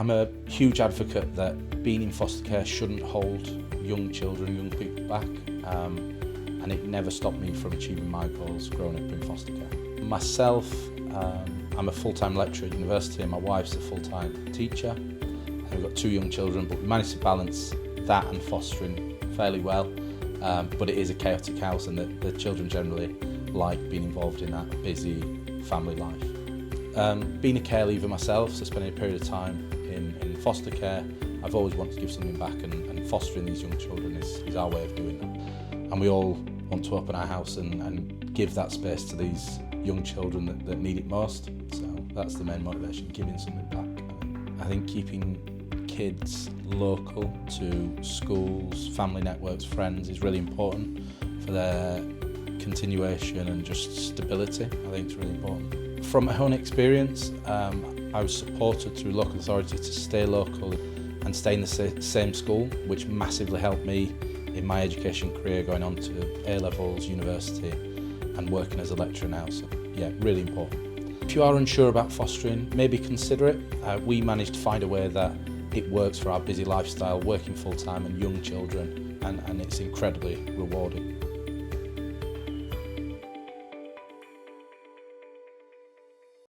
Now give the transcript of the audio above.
I'm a huge advocate that being in foster care shouldn't hold young children, young people back, and it never stopped me from achieving my goals growing up in foster care. Myself, I'm a full-time lecturer at university and my wife's a full-time teacher. And we've got 2 young children, but we managed to balance that and fostering fairly well. But it is a chaotic house and the children generally like being involved in that busy family life. Being a care leaver myself, so spending a period of time in foster care, I've always wanted to give something back, and fostering these young children is our way of doing that. And we all want to open our house and give that space to these young children that need it most. So that's the main motivation, giving something back. I think keeping kids local to schools, family networks, friends is really important for their continuation and just stability. I think it's really important. From my own experience, I was supported through local authority to stay local and stay in the same school, which massively helped me in my education career, going on to A-levels, university and working as a lecturer now. So yeah, really important. If you are unsure about fostering, maybe consider it. We managed to find a way that it works for our busy lifestyle, working full-time and young children, and it's incredibly rewarding.